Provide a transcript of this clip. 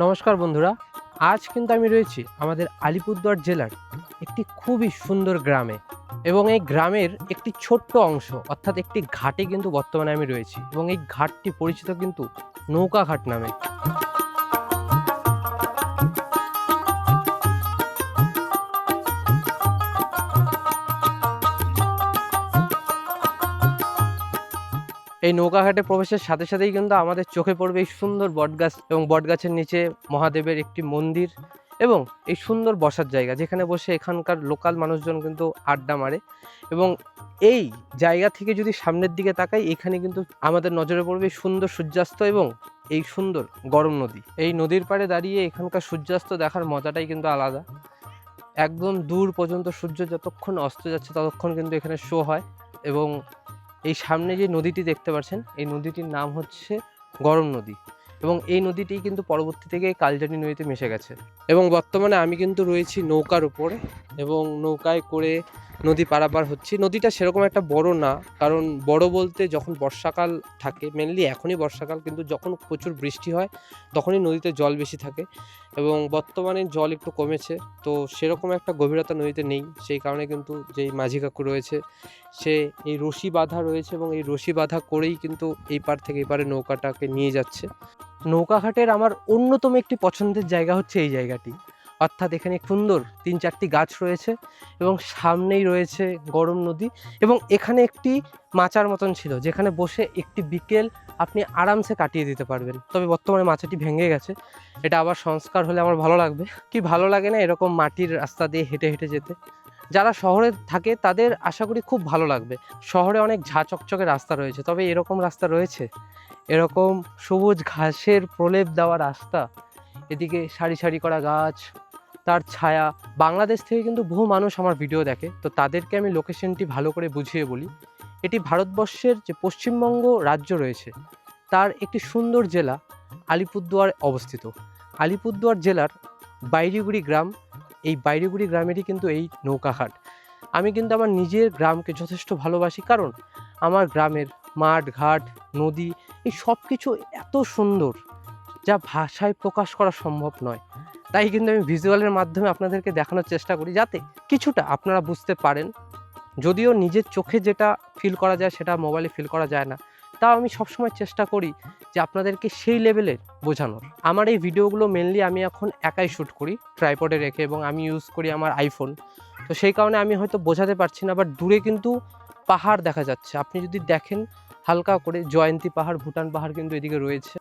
নমস্কার বন্ধুরা, আজ কিন্তু আমি রয়েছি আমাদের আলিপুরদুয়ার জেলার একটি খুবই সুন্দর গ্রামে এবং এই গ্রামের একটি ছোট্ট অংশ অর্থাৎ একটি ঘাটে কিন্তু বর্তমানে আমি রয়েছি এবং এই ঘাটটি পরিচিত কিন্তু নৌকা ঘাট নামে। এই নৌকাঘাটে প্রবেশের সাথে সাথেই কিন্তু আমাদের চোখে পড়বে এই সুন্দর বটগাছ এবং বটগাছের নিচে মহাদেবের একটি মন্দির এবং এই সুন্দর বসার জায়গা, যেখানে বসে এখানকার লোকাল মানুষজন কিন্তু আড্ডা মারে। এবং এই জায়গা থেকে যদি সামনের দিকে তাকাই, এখানে কিন্তু আমাদের নজরে পড়বে সুন্দর সূর্যাস্ত এবং এই সুন্দর গরম নদী। এই নদীর পাড়ে দাঁড়িয়ে এখানকার সূর্যাস্ত দেখার মজাটাই কিন্তু আলাদা। একদম দূর পর্যন্ত সূর্য যতক্ষণ অস্ত যাচ্ছে ততক্ষণ কিন্তু এখানে শো হয়। এবং এই সামনে যে নদীটি দেখতে পাচ্ছেন, এই নদীটির নাম হচ্ছে গরম নদী এবং এই নদীটি কিন্তু পরবর্তী থেকে কালজানি নদীতে মিশে গেছে। এবং বর্তমানে আমি কিন্তু রয়েছি নৌকার উপরে এবং নৌকায় করে নদী পারাপার হচ্ছি। নদীটা সেরকম একটা বড় না, কারণ বড় বলতে যখন বর্ষাকাল থাকে, মেনলি এখনই বর্ষাকাল, কিন্তু যখন প্রচুর বৃষ্টি হয় তখনই নদীতে জল বেশি থাকে এবং বর্তমানে জল একটু কমেছে, তো সেরকম একটা গভীরতা নদীতে নেই। সেই কারণে কিন্তু যেই মাঝি কাকু রয়েছে সে এই রশি বাঁধা রয়েছে এবং এই রশি বাঁধা করেই কিন্তু এই পার থেকে এই পারে নৌকাটাকে নিয়ে যাচ্ছে। নৌকাঘাটের আমার অন্যতম একটি পছন্দের জায়গা হচ্ছে এই জায়গাটি, অর্থাৎ এখানে সুন্দর ৩-৪টি গাছ রয়েছে এবং সামনেই রয়েছে গরম নদী এবং এখানে একটি মাচার মতন ছিল, যেখানে বসে একটি বিকেল আপনি আরামসে কাটিয়ে দিতে পারবেন। তবে বর্তমানে মাচাটি ভেঙে গেছে, এটা আবার সংস্কার হলে আমার ভালো লাগবে। কি ভালো লাগে না এরকম মাটির রাস্তা দিয়ে হেঁটে হেঁটে যেতে? যারা শহরে থাকে তাদের আশা করি খুব ভালো লাগবে। শহরে অনেক ঝাঁ চকচকে রাস্তা রয়েছে, তবে এরকম রাস্তা রয়েছে, এরকম সবুজ ঘাসের প্রলেপ দেওয়া রাস্তা, এদিকে সারি সারি করা গাছ, তার ছায়া। বাংলাদেশ থেকে কিন্তু বহু মানুষ আমার ভিডিও দেখে, তো তাদেরকে আমি লোকেশনটি ভালো করে বুঝিয়ে বলি। এটি ভারতবর্ষের যে পশ্চিমবঙ্গ রাজ্য রয়েছে তার একটি সুন্দর জেলা আলিপুরদুয়ার অবস্থিত। আলিপুরদুয়ার জেলার বাইরিগুড়ি গ্রাম, এই বাইরিগুড়ি গ্রামেরই কিন্তু এই নৌকাঘাট। আমি কিন্তু আমার নিজের গ্রামকে যথেষ্ট ভালোবাসি, কারণ আমার গ্রামের মাঠ ঘাট নদী এই সব কিছু এত সুন্দর যা ভাষায় প্রকাশ করা সম্ভব নয়। তাই কিন্তু আমি ভিজুয়ালের মাধ্যমে আপনাদেরকে দেখানোর চেষ্টা করি, যাতে কিছুটা আপনারা বুঝতে পারেন। যদিও নিজের চোখে যেটা ফিল করা যায় সেটা মোবাইলে ফিল করা যায় না, তাও আমি সবসময় চেষ্টা করি যে আপনাদেরকে সেই লেভেলের বোঝানোর। আমার এই ভিডিওগুলো মেনলি আমি এখন একাই শ্যুট করি ট্রাইপডে রেখে এবং আমি ইউজ করি আমার আইফোন, তো সেই কারণে আমি হয়তো বোঝাতে পারছি না, বাট দূরে কিন্তু পাহাড় দেখা যাচ্ছে। আপনি যদি দেখেন হালকা করে, জয়ন্তী পাহাড়, ভুটান পাহাড় কিন্তু এদিকে রয়েছে।